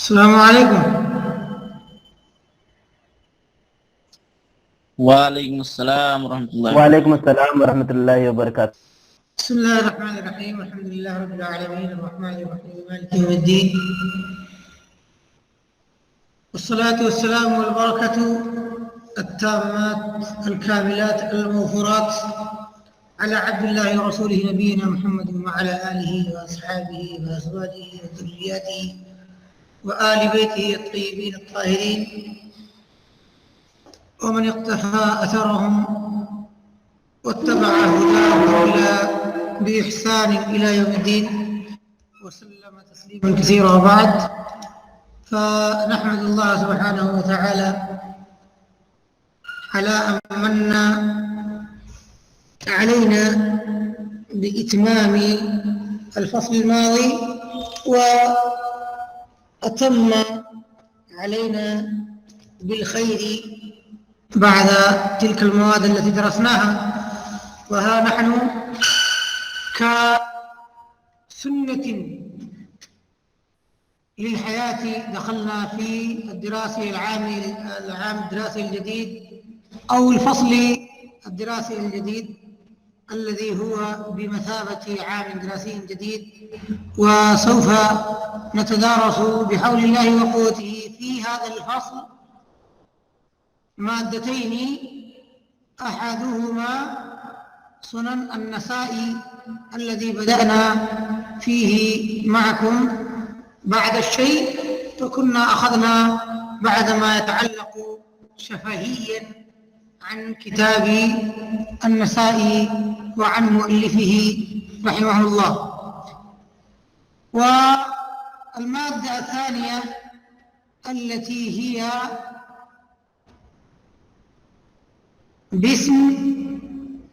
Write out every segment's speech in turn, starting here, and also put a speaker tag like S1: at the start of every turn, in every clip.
S1: السلام علیکم.
S2: وعلیکم السلام ورحمۃ اللہ.
S3: وعلیکم السلام ورحمۃ اللہ وبرکاتہ.
S1: بسم اللہ الرحمن الرحیم. الحمد للہ رب العالمین الرحمن الرحیم مالک یوم الدین والصلاة والسلام والبركة التامات الكاملات الموفورات على عبد الله ورسوله نبينا محمد وعلى آله وأصحابه وأزواجه وذرياته وآل بيته الطيبين الطاهرين ومن اقتفى أثرهم واتبع هداهم بإحسان إلى يوم الدين وسلم تسليما كثيرا. وبعد، فنحمد الله سبحانه وتعالى على أن من علينا بإتمام الفصل الماضي وأتم علينا بالخير بعد تلك المواد التي درسناها. وها نحن كسنة للحياة دخلنا في الدراسي العام الدراسي الجديد أو الفصل الدراسي الجديد الذي هو بمثابة عام دراسي جديد، وسوف نتدارس بحول الله وقوته في هذا الفصل مادتين، أحدهما سنن النسائي الذي بدأنا فيه معكم بعد الشيء، فكنا أخذنا بعد ما يتعلق شفهيا عن كتاب النسائي وعن مؤلفه رحمه الله. والمادة الثانية التي هي باسم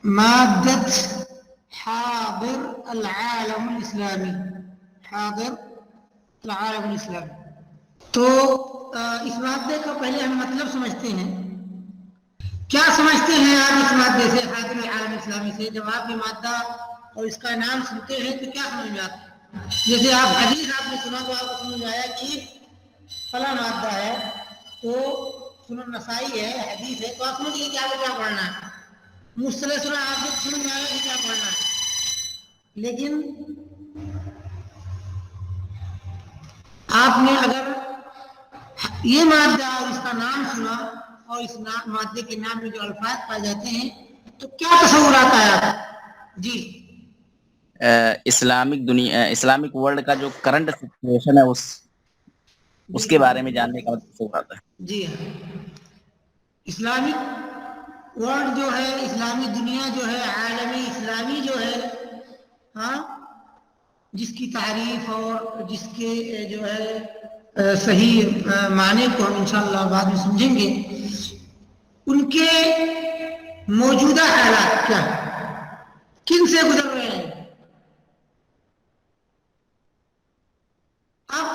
S1: مادة حاضر العالم الإسلامي. حاضر العالم الإسلامي. تو اس مادے کا پہلے ہم مطلب سمجھتے ہیں. کیا سمجھتے ہیں آپ اس مادے سے، حاضر العالم اسلامی سے؟ جب آپ یہ مادہ اور اس کا نام سنتے ہیں تو کیا سمجھ میں آتا ہے؟ جیسے آپ حدیث آپ نے سنا تو آپ کو سمجھ میں آیا کہ فلاں مادہ ہے تو سنن نسائی ہے، حدیث ہے، تو آپ سمجھ گئے کہ آپ کو کیا پڑھنا ہے. مصطلح سنا آپ کو سمجھ میں آیا کہ کیا پڑھنا ہے. لیکن آپ نے اگر یہ مادہ اور اس کا نام سنا اور اس مادے کے نام میں جو الفاظ پائے جاتے ہیں تو کیا تصور آتا ہے آپ؟ جی،
S2: اسلامک دنیا، اسلامک ورلڈ کا جو کرنٹ سچویشن ہے اس کے بارے میں جاننے کا تصور آتا ہے.
S1: جی ہاں، اسلامک ورلڈ جو ہے، اسلامی دنیا جو ہے، عالمی اسلامی جو ہے، ہاں، جس کی تعریف اور جس کے جو ہے صحیح معنی کو ہم انشاءاللہ بعد میں سمجھیں گے، ان کے موجودہ حالات کیا ہیں، کن سے گزر رہے ہیں. اب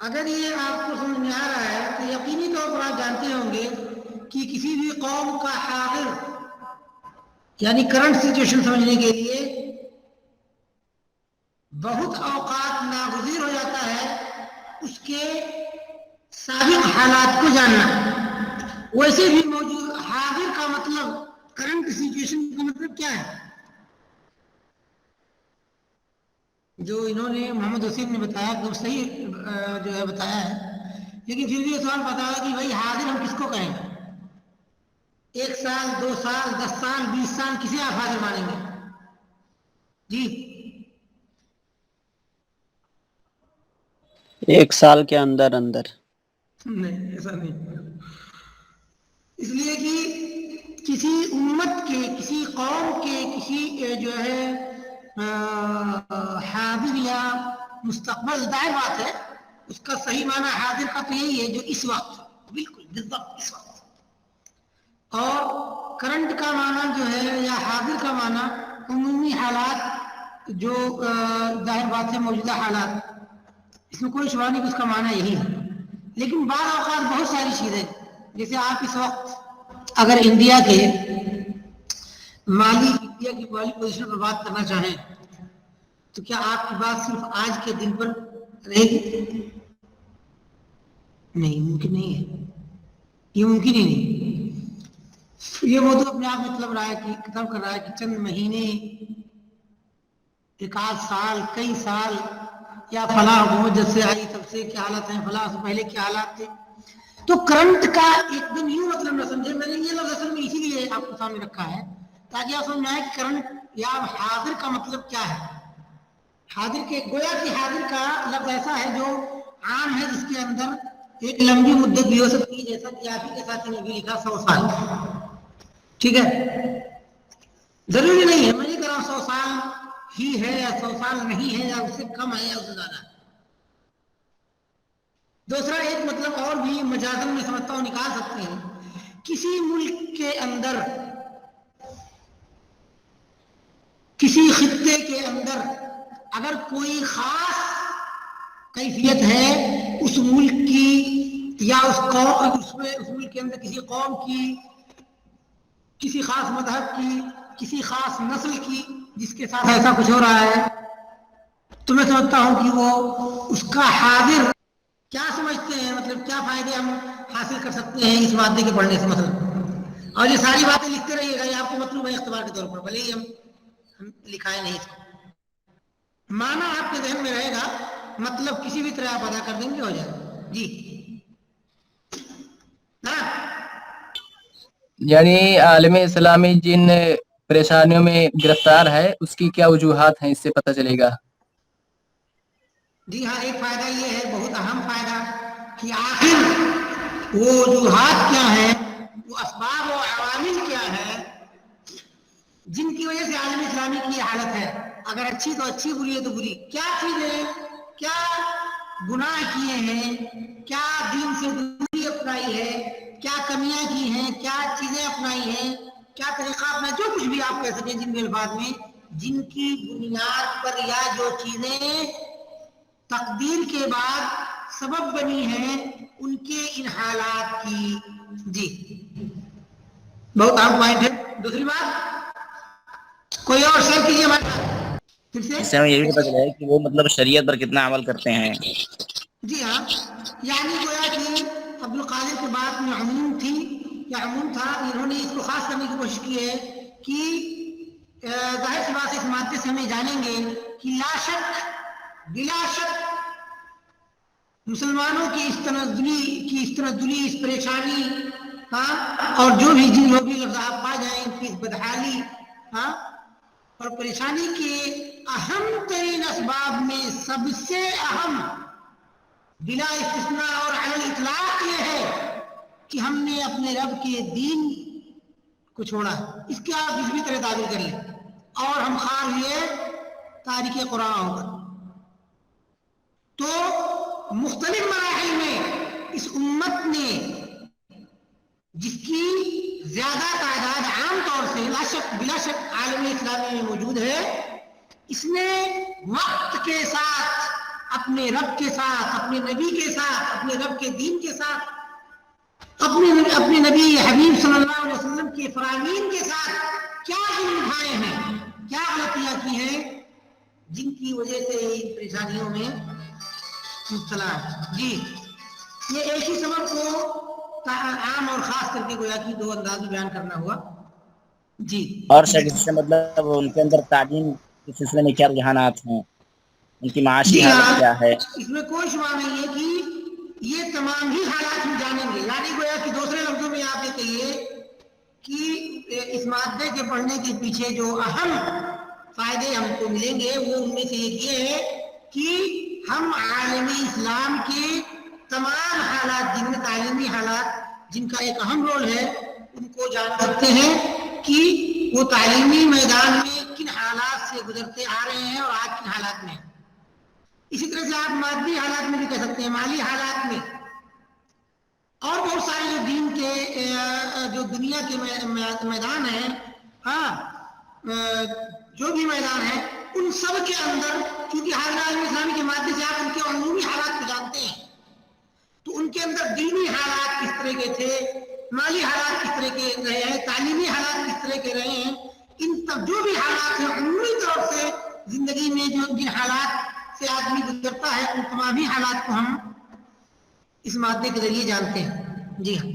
S1: اگر یہ آپ کو سمجھ میں آ رہا ہے تو یقینی طور پر آپ جانتے ہوں گے کہ کسی بھی قوم کا حاضر یعنی کرنٹ سچویشن سمجھنے کے لیے بہت اوقات ناگزیر ہو جاتا ہے اس کے سابق حالات کو جاننا. ویسے بھی موجود حاضر کا مطلب، کرنٹ سچویشن کا مطلب کیا ہے؟ جو انہوں نے محمد حسین نے بتایا تو صحیح جو ہے بتایا ہے، لیکن پھر بھی یہ سوال بتایا کہ بھائی حاضر ہم کس کو کہیں؟ 1 سال، 2 سال، 10 سال، 20 سال، کسے آپ حاضر مانیں گے؟ جی،
S3: 1 سال کے اندر
S1: نہیں، ایسا نہیں. اس لیے کہ کسی امت کے، کسی قوم کے، کسی جو ہے حاضر یا مستقبل، ظاہر بات ہے اس کا صحیح معنی حاضر کا تو یہی ہے جو اس وقت، بالکل بالضبط اس وقت. اور کرنٹ کا معنی جو ہے یا حاضر کا معنی عمومی حالات، جو ظاہر بات ہے موجودہ حالات، اس میں کوئی شبہ نہیں کہ اس کا معنی یہی ہے. لیکن بعض اوقات بہت ساری چیزیں، جیسے آپ اس وقت اگر انڈیا کی مالی پوزیشن پر بات کرنا چاہیں تو کیا آپ کی بات صرف آج کے دن پر رہے گی؟ نہیں ممکن نہیں ہے، یہ ممکن ہی نہیں. یہ موضوع اپنے آپ مطلب رہا ہے کہ کتاب کر رہا ہے کہ چند مہینے، ایک آدھ سال، کئی سال، یا فلاں حکومت جب سے آئی تب سے کیا حالت ہیں، فلاں سے پہلے کیا حالات تھے. تو کرنٹ کا ایک دم یوں مطلب نہ سمجھے. میں نے یہ لفظ اصل میں اسی لیے آپ کو سامنے رکھا ہے تاکہ آپ سمجھ میں آئے کرنٹ یا حاضر کا مطلب کیا ہے. حاضر کے گویا کہ حاضر کا لفظ ایسا ہے جو عام ہے، جس کے اندر ایک لمبی مدت بھی ہو سکتی ہے، جیسا کہ آپ ہی کے ساتھ نے بھی لکھا 100 سال. ٹھیک ہے، ضروری نہیں ہے، میں نہیں کہہ رہا ہوں 100 سال ہی ہے یا 100 سال نہیں ہے یا اس سے کم ہے یا اس سے زیادہ ہے. دوسرا ایک مطلب اور بھی مجازن میں سمجھتا ہوں نکال سکتے ہیں. کسی ملک کے اندر، کسی خطے کے اندر اگر کوئی خاص کیفیت ہے اس ملک کی یا اس ملک کے اندر کسی قوم کی، کسی خاص مذہب کی، کسی خاص نسل کی، جس کے ساتھ ایسا کچھ ہو رہا ہے، تو میں سمجھتا ہوں کہ وہ اس کا حاضر کیا سمجھتے ہیں، مطلب کیا فائدے ہم حاصل کر سکتے ہیں اس مادے کے پڑھنے سے مثلا. اور یہ ساری باتیں لکھتے رہیے گا، یہ آپ کو مطلوب ہے اختبار کے طور پر، بھلے ہی ہم لکھائے نہیں اس کو. معنی آپ کے ذہن میں رہے گا، مطلب کسی بھی طرح آپ ادا کر دیں گے، ہو جائے گا. جی
S4: یعنی عالم اسلامی جن پریشانیوں میں گرفتار ہے اس کی کیا وجوہات ہیں، اس سے پتہ چلے گا.
S1: جی ہاں، ایک فائدہ یہ ہے، بہت اہم فائدہ، کہ آخر وہ وجوہات کیا ہیں، وہ اسباب و عوامل کیا ہے جن کی وجہ سے عالم اسلامی کی یہ حالت ہے. اگر اچھی تو اچھی، بری ہے تو بری. کیا چیزیں، کیا گناہ کیے ہیں، کیا دین سے دوری اپنائی ہے، کیا کمیاں کی ہیں، کیا چیزیں اپنائی ہیں، کیا طریقہ اپنا، جو کچھ بھی آپ کہہ سکیں جن کے الفاظ میں، جن کی بنیاد پر یا جو چیزیں تقدیر کے بعد سبب بنی ہیں ان کے ان حالات کی. جی بہت اہم پوائنٹ ہے. دوسری بات، کوئی اور شیئر کیجیے ہمارے ساتھ پھر سے.
S2: اس سے ہمیں یہ بھی پتہ چلا ہے کہ وہ مطلب شریعت پر کتنا عمل کرتے ہیں.
S1: جی ہاں، یعنی گویا کہ عبد القادر کے بات میں عموم تھی یا عموم تھا، انہوں نے اس کو خاص کرنے کی کوشش کی ہے کہ ظاہر سی بات اس مادے سے ہمیں جانیں گے کہ لا شک، بلا شک مسلمانوں کی اس تنزلی، اس پریشانی، ہاں، اور جو بھی جن لوگ بھی لفظ آپ پا جائیں ان کی اس بدحالی، ہاں، اور پریشانی کے اہم ترین اسباب میں سب سے اہم بلا استثناء اور علی الاطلاق یہ ہے کہ ہم نے اپنے رب کے دین کو چھوڑا. اس کے آپ کسی بھی طرح تعبیر کر لیں، اور ہم خواہ ہوئے تاریخ قرآن ہو کر. تو مختلف مراحل میں اس امت نے، جس کی زیادہ تعداد عام طور سے لا شک بلا شک عالم اسلامی میں موجود ہے، اس نے وقت کے ساتھ، اپنے رب کے ساتھ، اپنے نبی کے ساتھ، اپنے رب کے دین کے ساتھ، اپنے نبی حبیب صلی اللہ علیہ وسلم کے فرامین کے ساتھ کیا ظلم اٹھائے ہیں، کیا غلطیاں کی ہیں، جن کی وجہ سے ان پریشانیوں میں مبتلا ہے. جی یہ ایک ہی سبب کو عام اور خاص کر کے گویا کہ دو انداز میں بیان کرنا ہوا. جی
S2: اور سر اس سے مطلب ان کے اندر تعلیم کے سلسلے میں کیا رجحانات ہیں، ان کی معاشی
S1: جی
S2: حالت
S1: ہاں،
S2: کیا ہے.
S1: اس میں کوئی شبہ نہیں ہے کہ یہ تمام ہی حالات ہم جانیں گے. یعنی گویا کہ دوسرے لفظوں میں آپ یہ کہیے کہ اس مادے کے پڑھنے کے پیچھے جو اہم فائدے ہم کو ملیں گے وہ ان میں سے ایک یہ ہے کہ ہم عالم اسلام کے تمام حالات، جن میں تعلیمی حالات جن کا ایک اہم رول ہے، ان کو جان سکتے ہیں کہ وہ تعلیمی میدان میں کن حالات سے گزرتے آ رہے ہیں اور آج کن حالات میں. اسی طرح سے آپ مادی حالات میں بھی کہہ سکتے ہیں، مالی حالات میں، اور بہت سارے جو دین کے جو دنیا کے میدان ہیں، ہاں، جو بھی میدان ہیں، ان سب کے اندر کیونکہ حاضر عالم اسلامی کے مادے سے آپ ان کے عمومی حالات کو جانتے ہیں، تو ان کے اندر دینی حالات کس طرح کے تھے، مالی حالات کس طرح کے رہے ہیں، تعلیمی حالات کس طرح کے رہے ہیں، ان سب جو بھی حالات ہیں عمومی طور سے زندگی میں جو جن حالات سے آدمی گزرتا ہے، ان تمام ہی حالات کو ہم اس مادے کے ذریعے جانتے ہیں. جی ہاں،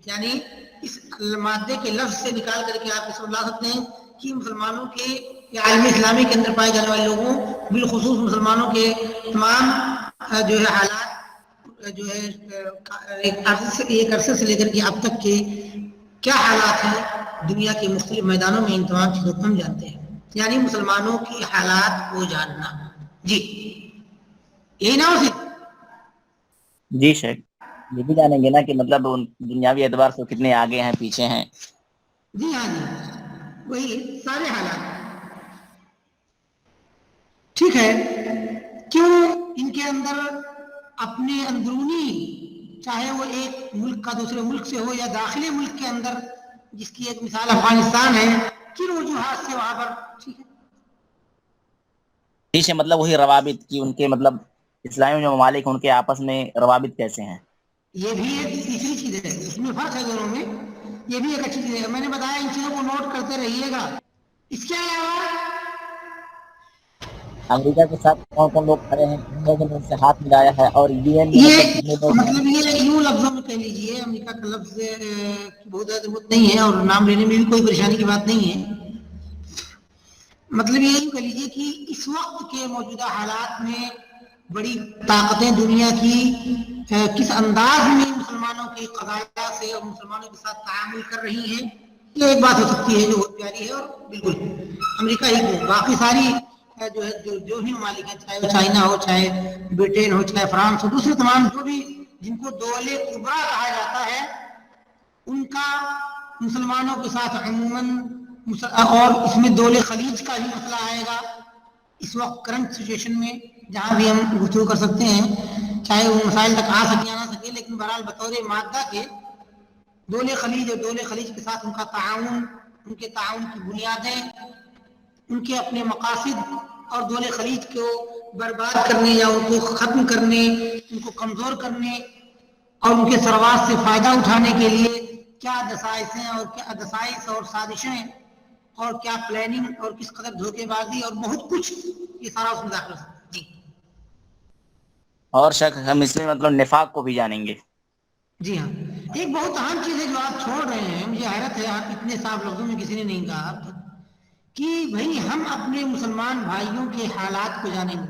S1: یعنی اس مادے کے لفظ سے نکال کر کے آپ اس کو لا سکتے ہیں کہ مسلمانوں کے یا عالم اسلامی کے اندر پائے جانے والے لوگوں، بالخصوص مسلمانوں کے تمام جو ہے حالات جو ہے ایک عرصے سے لے کر کے اب تک کے کیا حالات ہیں دنیا کے مختلف میدانوں میں، ان تمام چیزوں کو ہم جانتے ہیں. یعنی مسلمانوں کی حالات کو جاننا. جی یہی نا اسی.
S2: جی شیخ، یہ بھی جانیں گے نا کہ مطلب دنیاوی اعتبار سے کتنے آگے ہیں پیچھے ہیں.
S1: جی ہاں جی، وہی سارے حالات. ٹھیک ہے، کیوں ان کے اندر اپنے اندرونی، چاہے وہ ایک ملک کا دوسرے ملک سے ہو یا داخلی ملک کے اندر، جس کی ایک مثال افغانستان ہے، کن وجوہات سے وہاں پر. ٹھیک ہے،
S2: ٹھیک ہے، مطلب وہی روابط کی ان کے مطلب اسلامی جو ممالک ان کے آپس میں روابط کیسے ہیں.
S1: یہ بھی ایک تیسری چیز ہے، اس میں فرق ہے دونوں میں. یہ بھی ایک اچھی چیز ہے، میں نے بتایا ان چیزوں کو نوٹ کرتے رہیے گا. اس کے علاوہ
S2: امریکہ کے ساتھ کون کون لوگ کھڑے ہیں، کتنے لوگوں نے ان سے ہاتھ ملایا ہے، اور UN میں مطلب کتنے لوگ ہیں.
S1: یہ یوں لفظوں میں کہہ لیجیے، امریکہ کا لفظ بہت زیادہ ضرورت نہیں ہے اور نام لینے میں بھی کوئی پریشانی کی بات نہیں ہے. مطلب یہ کہہ لیجیے کہ اس وقت کے موجودہ حالات میں بڑی طاقتیں دنیا کی کس انداز میں مسلمانوں کی قضایا سے اور مسلمانوں کے ساتھ تعامل کر رہی ہیں. یہ ایک بات ہو سکتی ہے جو بہت پیاری ہے، اور بالکل امریکہ ہی کو باقی ساری جو ہے جو بھی ممالک ہیں، چاہے وہ چائنا ہو، چاہے برٹین ہو، چاہے فرانس ہو، دوسرے تمام جو بھی جن کو دولے کبریٰ کہا جاتا ہے، ان کا مسلمانوں کے ساتھ عموماً، اور اس میں دول خلیج کا بھی مسئلہ آئے گا اس وقت کرنٹ سچویشن میں، جہاں بھی ہم گفتگو کر سکتے ہیں، چاہے وہ مسائل تک آ سکے یا نہ سکے، لیکن بہرحال بطور مادہ کے دول خلیج اور دول خلیج کے ساتھ ان کا تعاون، ان کے تعاون کی بنیادیں، ان کے اپنے مقاصد، اور دول خلیج کو برباد کرنے یا ان کو ختم کرنے، ان کو کمزور کرنے اور ان کے ثروات سے فائدہ اٹھانے کے لیے کیا دسائسیں اور کیا دسائس اور سازشیں اور کیا پلاننگ اور کس قدر دھوکے بازی اور بہت کچھ، یہ سارا اس میں داخل ہے. جی
S2: اور شک ہم اس میں مطلب نفاق کو بھی جانیں گے.
S1: جی ہاں، ایک بہت اہم چیز ہے جو آپ چھوڑ رہے ہیں، مجھے حیرت ہے آپ اتنے صاف لفظوں میں کسی نے نہیں کہا اب تک، کہ بھئی ہم اپنے مسلمان بھائیوں کے حالات کو جانیں گے.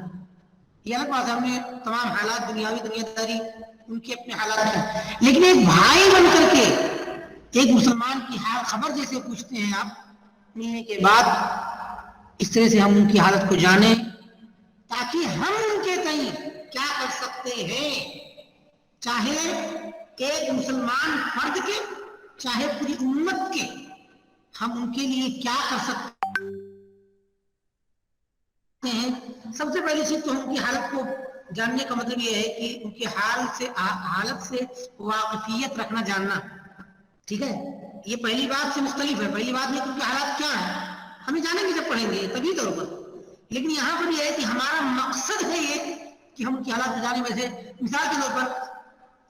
S1: یہ الگ بات ہے، ہم نے تمام حالات دنیاوی دنیا داری ان کے اپنے حالات ہیں، لیکن ایک بھائی بن کر کے ایک مسلمان کی حال خبر جیسے پوچھتے ہیں آپ ملنے کے بعد، اس طرح سے ہم ان کی حالت کو جانیں تاکہ ہم ان کے تئیں کیا کر سکتے ہیں، چاہے ایک مسلمان فرد کے، چاہے پوری امت کے، ہم ان کے لیے کیا کر سکتے ہیں. سب سے پہلی چیز تو ہم کی حالت کو جاننے کا مطلب یہ ہے کہ ان کی حالت سے واقفیت رکھنا، جاننا. ٹھیک ہے، یہ پہلی بات سے مختلف ہے. پہلی بات یہ کہ ان کی حالات کیا ہے ہمیں جانیں گے جب پڑھیں گے طبی طور پر، لیکن یہاں پر یہ ہے کہ ہمارا مقصد ہے یہ کہ ہم ان کی حالات کو جانیں. ویسے مثال کے طور پر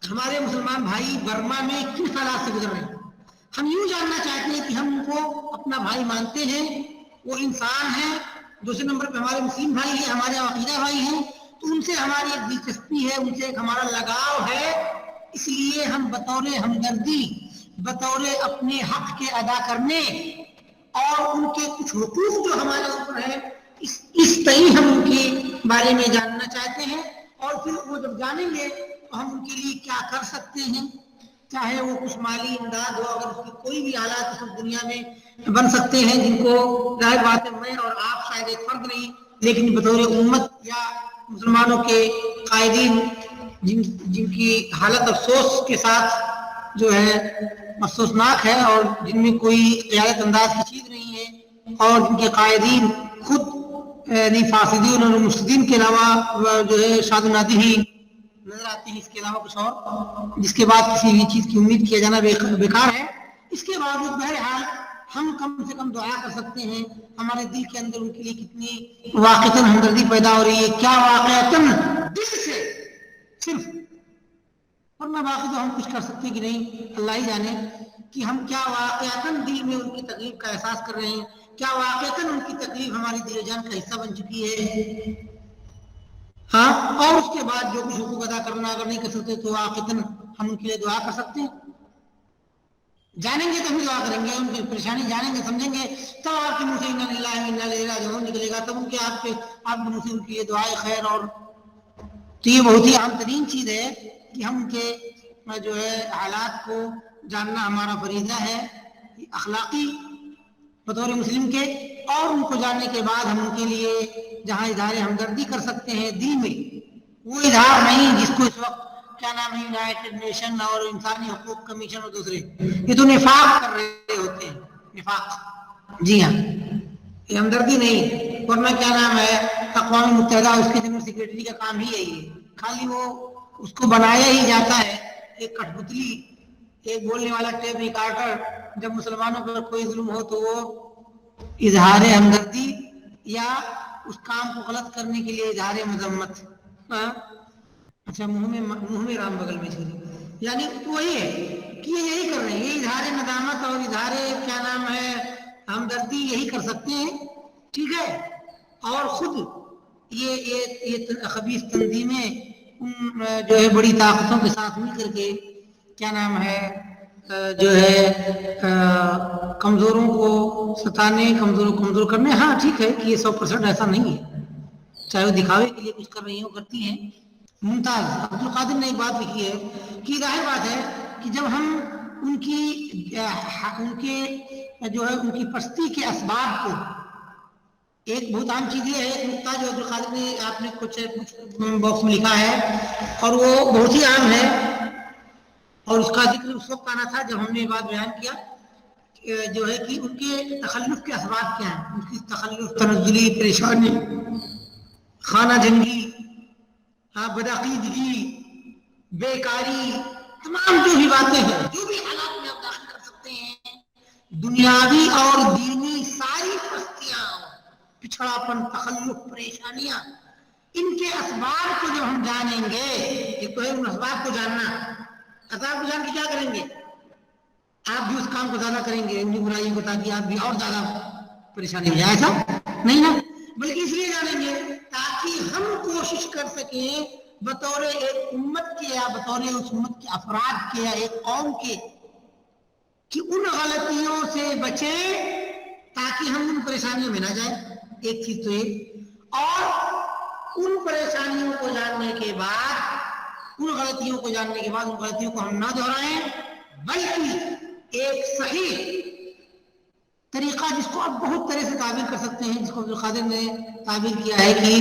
S1: ہمارے مسلمان بھائی برما میں کن حالات سے گزر رہے ہیں، ہم یوں جاننا چاہتے ہیں کہ ہم ان کو اپنا بھائی مانتے ہیں، وہ انسان ہیں. دوسرے نمبر پہ ہمارے مسلم بھائی ہیں، ہمارے عقیدہ بھائی ہیں، تو ان سے ہماری ایک دلچسپی ہے، ان سے ایک ہمارا لگاؤ ہے. اس لیے ہم بطور ہمدردی، بطور اپنے حق کے ادا کرنے اور ان کے کچھ حقوق جو ہمارے اوپر ہے، اس طرح ہم ان کے بارے میں جاننا چاہتے ہیں. اور پھر وہ جب جانیں گے تو ہم ان کے لیے کیا کر سکتے ہیں، چاہے وہ کچھ مالی امداد ہو، اگر اس کی کوئی بھی حالات اس دنیا میں بن سکتے ہیں جن کو ظاہر بات ہے میں اور آپ شاید ایک فرد نہیں، لیکن بطور امت یا مسلمانوں کے قائدین جن کی حالت افسوس کے ساتھ جو ہے افسوسناک ہے، اور جن میں کوئی قیادت انداز کی چیز نہیں ہے، اور جن کے قائدین خود فاسدین اور مفسدین کے علاوہ جو ہے شاد نادی ہی نظر آتے ہیں، اس کے علاوہ کچھ اور جس کے بعد کسی بھی چیز کی امید کیا جانا بیکار ہے. اس کے باوجود بہرحال ہم کم سے کم دعا کر سکتے ہیں، ہمارے دل کے اندر ان کے لیے کتنی واقعتاً ہمدردی پیدا ہو رہی ہے، کیا واقعتاً دل سے صرف، ورنہ باقی تو ہم کچھ کر سکتے ہیں کہ نہیں، اللہ ہی جانے کہ ہم کیا واقعتاً دل میں ان کی تکلیف کا احساس کر رہے ہیں، کیا واقعتاً ان کی تکلیف ہماری دل و جان کا حصہ بن چکی ہے. ہاں، اور اس کے بعد جو کچھ حقوق ادا کرنا اگر نہیں کر سکتے تو واقعتاً ہم ان کے لیے دعا کر سکتے ہیں. جانیں گے تو ہم دعا کریں گے، ان کی پریشانی جانیں گے سمجھیں گے تب آپ کے منہ سے انا للہ و انا الیہ راجعون نکلے گا، تب ان کے آپ کے منہ سے ان کے لیے دعائے خیر. اور تو یہ بہت ہی اہم ترین چیز ہے کہ ہم ان کے جو ہے حالات کو جاننا ہمارا فریضہ ہے اخلاقی بطور مسلم کے. اور ان کو جاننے کے بعد ہم ان کے لیے جہاں اظہار ہمدردی کر سکتے ہیں دل میں، وہ اظہار نہیں جس کو اس وقت کیا نام ہے یونائٹڈ نیشن اور انسانی حقوق کمیشن اور دوسرے یہ تو نفاق کر رہے ہوتے ہیں. نفاق، جی ہاں، یہ ہمدردی نہیں. ورنہ کیا نام ہے اقوام متحدہ اس کے جنرل سیکرٹری کا کام ہی یہی ہے، خالی وہ اس کو بنایا ہی جاتا ہے ایک کٹھ پتلی، ایک بولنے والا ٹیپ ریکارڈر. جب مسلمانوں پر کوئی ظلم ہو تو وہ اظہار ہمدردی یا اس کام کو غلط کرنے کے لیے اظہار مذمت. اچھا، منہ میں رام بغل میں چھری، یعنی وہی ہے کہ یہ یہی کر رہے ہیں، یہ اظہار ندامت اور اظہار کیا نام ہے ہمدردی یہی کر سکتے ہیں. ٹھیک ہے، اور خود یہ خبیث تنظیمیں جو ہے بڑی طاقتوں کے ساتھ مل کر کے کیا نام ہے جو ہے کمزوروں کو ستانے، کمزوروں کو کمزور کرنے. ہاں ٹھیک ہے کہ یہ 100% ایسا نہیں ہے، چاہے وہ دکھاوے کے لیے کچھ کر رہی ہیں وہ کرتی ہیں. ممتاز عبد القادر نے ایک بات لکھی ہے کہ ظاہر بات ہے کہ جب ہم ان کے جو ہے ان کی پستی کے اسباب کو، ایک بہت عام چیز یہ ہے، ایک نقطہ جو عبد القادر نے آپ نے کچھ باکس میں لکھا ہے اور وہ بہت ہی عام ہے اور اس کا ذکر اس وقت آنا تھا جب ہم نے یہ بات بیان کیا جو ہے کہ ان کے تخلف کے اسباب کیا ہیں. ان کی تخلف، تنزلی، پریشانی، خانہ جنگی، بدعقیدگی، بیکاری، تمام جو بھی باتیں ہیں، جو بھی حالات میں آپ داخل کر سکتے ہیں، دنیاوی اور دینی ساری پستیاں، پچھڑاپن، تخلف، پریشانیاں، ان کے اسباب کو جب ہم جانیں گے، ایک تو ہے ان اسباب کو جاننا، اسباب کو جان کے کیا کریں گے؟ آپ بھی اس کام کو زیادہ کریں گے ان برائیوں کو، تاکہ آپ بھی اور زیادہ پریشانی ہو جائے. ایسا نہیں نا، بلکہ اس لیے جانیں گے تاکہ ہم کوشش کر سکیں بطور ایک امت کے یا بطور اس امت کے افراد کے یا ایک قوم کے کہ ان غلطیوں سے بچیں تاکہ ہم ان پریشانیوں میں نہ جائیں. ایک چیز تو یہ، اور ان پریشانیوں کو جاننے کے بعد، ان غلطیوں کو جاننے کے بعد ان غلطیوں کو ہم نہ دہرائیں، بلکہ ایک صحیح طریقہ جس کو آپ بہت طرح سے تعبیر کر سکتے ہیں، جس کو عبد القادر نے تعبیر کیا ہے کہ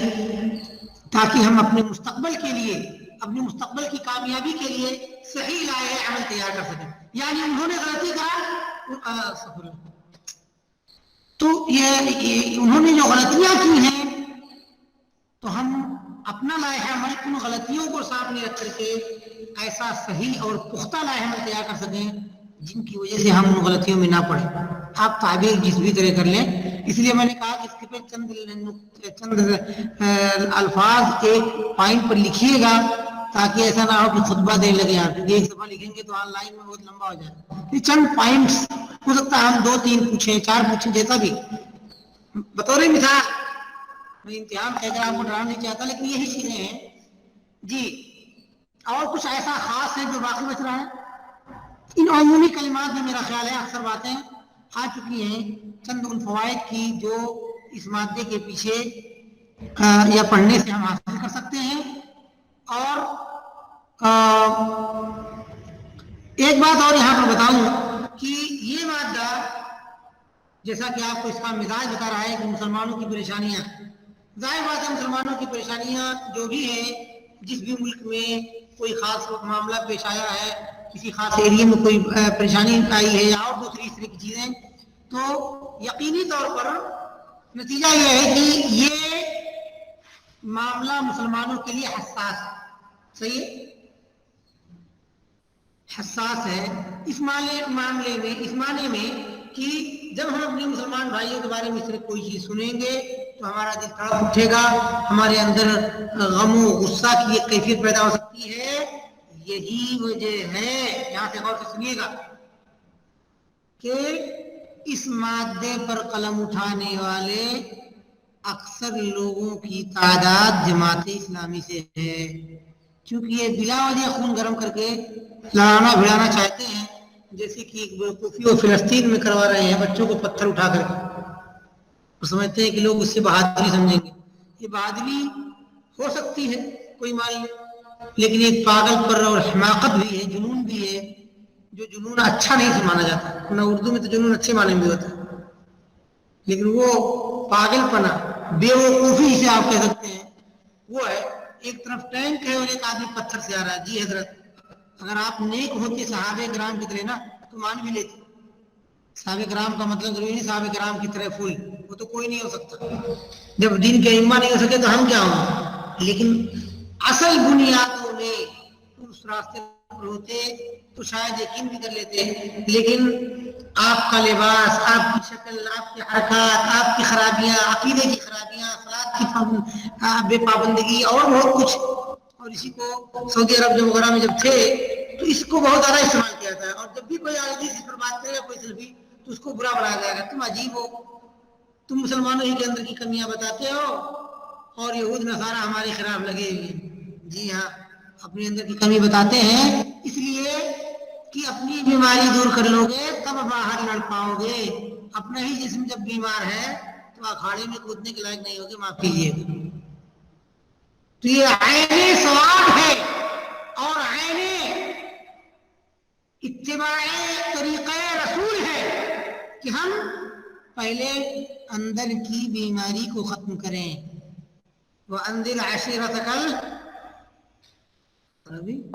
S1: تاکہ ہم اپنے مستقبل کے لیے، اپنے مستقبل کی کامیابی کے لیے صحیح لائحہ عمل تیار کر سکیں. یعنی انہوں نے غلطی کہا تو یہ انہوں نے جو غلطیاں کی ہیں تو ہم اپنا لائحہ عمل ان غلطیوں کو سامنے رکھ کر کے ایسا صحیح اور پختہ لائحہ عمل تیار کر سکیں جن کی وجہ سے ہم ان غلطیوں میں نہ پڑیں. آپ تعبیر جس بھی طرح کر لیں، اس لیے میں نے کہا کہ اس کے پہ چند الفاظ ایک پوائنٹ پر لکھیے گا تاکہ ایسا نہ ہو کہ خطبہ دینے لگے آپ، کیونکہ ایک دفعہ لکھیں گے تو آن لائن میں بہت لمبا ہو جائے گا. یہ چند پوائنٹس ہو سکتا ہے ہم 2-3 پوچھیں، 4 پوچھیں، جیسا بھی بطور مثال. میں امتحان کہہ کر آپ کو ڈرانا نہیں چاہتا، لیکن یہی چیزیں ہیں جی. اور کچھ ایسا خاص ہے جو باقی بچ رہا ہے؟ ان عمومی کلمات میں میرا خیال ہے اکثر باتیں آ چکی ہیں، چند ان فوائد کی جو اس مادے کے پیچھے یا پڑھنے سے ہم حاصل کر سکتے ہیں. اور ایک بات اور یہاں پر بتاؤں کہ یہ مادہ جیسا کہ آپ کو اس کا مزاج بتا رہا ہے کہ مسلمانوں کی پریشانیاں، ظاہر بات ہے مسلمانوں کی پریشانیاں جو بھی ہیں، جس بھی ملک میں کوئی خاص معاملہ پیش آیا ہے، کسی خاص ایریے میں کوئی پریشانی آئی ہے یا اور دوسری اس طرح کی چیزیں، تو یقینی طور پر نتیجہ یہ ہے کہ یہ معاملہ مسلمانوں کے لیے حساس ہے. صحیح ہے، حساس ہے اس معاملے میں، اس معنی میں کہ جب ہم اپنے مسلمان بھائیوں کے بارے میں صرف کوئی چیز سنیں گے تو ہمارا دل تڑپ اٹھے گا، ہمارے اندر غم و غصہ کی ایک کیفیت پیدا ہو سکتی ہے. یہی وجہ ہے، یہاں سے غور سے سنیے گا، کہ اس مادے پر قلم اٹھانے والے اکثر لوگوں کی تعداد جماعت اسلامی سے ہے، کیونکہ یہ بلا وجہ خون گرم کر کے لڑانا بھڑانا چاہتے ہیں، جیسے کہ بیوقوفی وہ فلسطین میں کروا رہے ہیں بچوں کو پتھر اٹھا کر کے، اور سمجھتے ہیں کہ لوگ اس سے بہادری سمجھیں گے۔ یہ بہادری ہو سکتی ہے، کوئی مان لے، لیکن ایک پاگل پر اور حماقت بھی ہے، جنون بھی ہے، جو جنون اچھا نہیں سے مانا جاتا، ورنہ اردو میں تو جنون اچھے معنی میں ہوتا ہے، لیکن وہ پاگل پنا بے وقوفی سے آپ کہہ سکتے ہیں وہ ہے۔ ایک طرف ٹینک ہے اور ایک آدمی پتھر سے آ رہا ہے، جی حضرت اگر آپ نیک ہوتے صحابہ کرام کی طرح نا تو مان بھی لیتے۔ صحابہ کرام کا مطلب ضروری نہیں صحابہ کرام کی طرح فل، وہ تو کوئی نہیں ہو سکتا، جب دین کے ائمہ نہیں ہو سکے تو ہم کیا ہوں، لیکن اصل بنیادوں میں اس راستے پر ہوتے تو شاید یقین بھی کر لیتے، لیکن آپ کا لباس، آپ کی شکل، آپ کی حرکات، آپ کی خرابیاں، عقیدے کی خرابیاں، صلاۃ کی بے پابندگی اور بہت کچھ، اور اسی کو سعودی عرب جو وغیرہ میں جب تھے تو اس کو بہت زیادہ استعمال کیا تھا، اور جب بھی کوئی حدیث اس پر بات کرے گا کوئی سلفی تو اس کو برا بنایا جائے گا، تم عجیب ہو، تم مسلمانوں ہی کے اندر کی کمیاں بتاتے ہو اور یہود نصارہ ہمارے خلاف لگے ہوئے ہیں۔ جی ہاں، اپنے اندر کی کمی بتاتے ہیں اس لیے کہ اپنی بیماری دور کر لو گے تب باہر لڑ پاؤ گے، اپنا ہی جسم جب بیمار ہے تو اکھاڑے میں کودنے کے لائق نہیں ہوگے، معاف کیجیے گا۔ تو یہ عین ثواب ہے اور عین اتباع طریقہ رسول ہے کہ ہم پہلے اندر کی بیماری کو ختم کریں۔ وَأَنذِرْ عَشِيرَتَكَ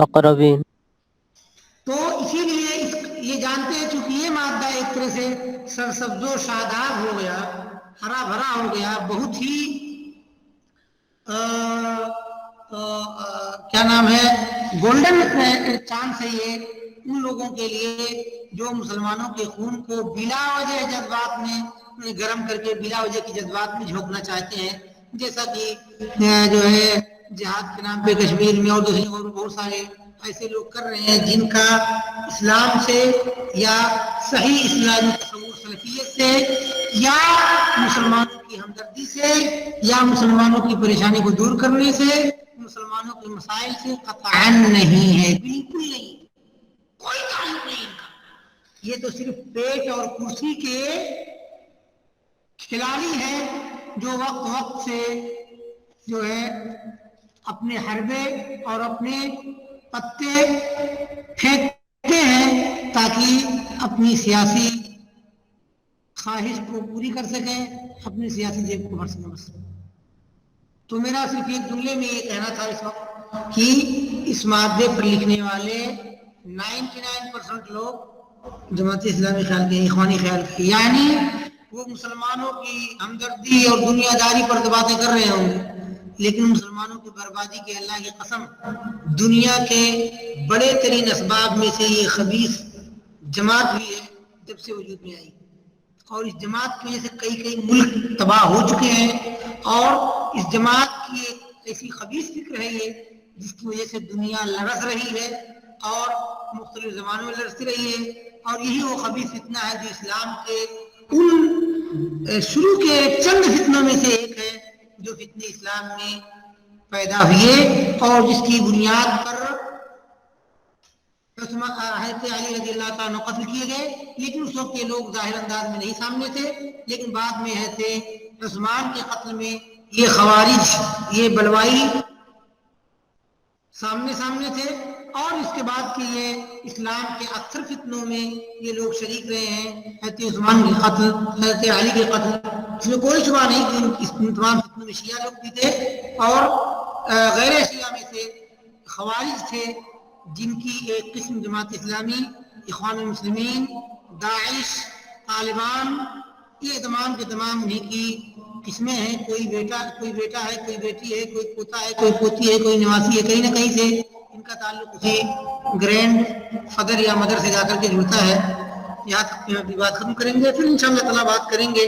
S3: اقربین۔
S1: تو اسی لیے یہ جانتے ہیں چونکہ یہ مادہ ایک طرح سے سرسبز و شاداب ہو گیا، ہرا بھرا ہو گیا، بہت ہی کیا نام ہے گولڈن چانس ہے یہ ان لوگوں کے لیے جو مسلمانوں کے خون کو بلا وجہ جذبات میں گرم کر کے بلا وجہ کی جذبات میں جھونکنا چاہتے ہیں، جیسا کہ جو ہے جہاد کے نام پہ کشمیر میں اور دوسری اور بہت سارے ایسے لوگ کر رہے ہیں جن کا اسلام سے یا صحیح اسلامی تصور سلفیت سے یا مسلمانوں کی ہمدردی سے یا مسلمانوں کی پریشانی کو دور کرنے سے، مسلمانوں کے مسائل سے قطعاً نہیں ہے، بالکل نہیں، کوئی تعلق نہیں ان کا، یہ تو صرف پیٹ اور کرسی کے کھلاڑی ہیں جو وقت وقت سے جو ہے اپنے حربے اور اپنے پتے پھینکتے ہیں تاکہ اپنی سیاسی خواہش کو پوری کر سکیں، اپنی سیاسی جیب کو بھر سکیں بس۔ تو میرا صرف ایک جملے میں یہ کہنا تھا اس وقت کہ اس مادے پر لکھنے والے 99% لوگ جماعت اسلامی خیال کے، اخوانی خیال کے، یعنی وہ مسلمانوں کی ہمدردی اور دنیا داری پر تو باتیں کر رہے ہوں گے لیکن مسلمانوں کی بربادی کے اللہ کی قسم دنیا کے بڑے ترین اسباب میں سے یہ خبیث جماعت بھی ہے جب سے وجود میں آئی، اور اس جماعت کی وجہ سے کئی ملک تباہ ہو چکے ہیں، اور اس جماعت کی ایک ایسی خبیث فکر ہے یہ جس کی وجہ سے دنیا لرز رہی ہے اور مختلف زمانوں میں لرزتی رہی ہے، اور یہی وہ خبیث فتنہ ہے جو اسلام کے ان شروع کے چند فتنوں میں سے ایک ہے جو فتنے اسلام میں پیدا ہوئے اور جس کی بنیاد پر حضرت علی رضی اللہ تعالیٰ قتل کیے گئے، لیکن اس وقت یہ لوگ ظاہر انداز میں نہیں سامنے تھے، لیکن بعد میں حضرت عثمان کے قتل میں یہ خوارج یہ بلوائی سامنے تھے، اور اس کے بعد کہ یہ اسلام کے اکثر فتنوں میں یہ لوگ شریک رہے ہیں، حضرت عثمان کے قتل، حضرت علی کے قتل، اس میں کوئی شبہ نہیں کہ اس تمام فتنوں میں شیعہ لوگ بھی تھے اور غیر شیعہ میں سے خوارج تھے جن کی ایک قسم جماعت اسلامی، اخوان المسلمین، داعش، طالبان، یہ تمام کے تمام انہیں کی قسمیں ہیں، کوئی بیٹا ہے، کوئی بیٹی ہے، کوئی پوتا ہے، کوئی پوتی ہے، کوئی نواسی ہے، کہیں نہ کہیں سے ان کا تعلق کسی گرینڈ فادر یا مدر سے جا کر کے جڑتا ہے۔ یہاں تک کہ ہم اپنی بات ختم کریں گے، پھر انشاءاللہ تعالیٰ بات کریں گے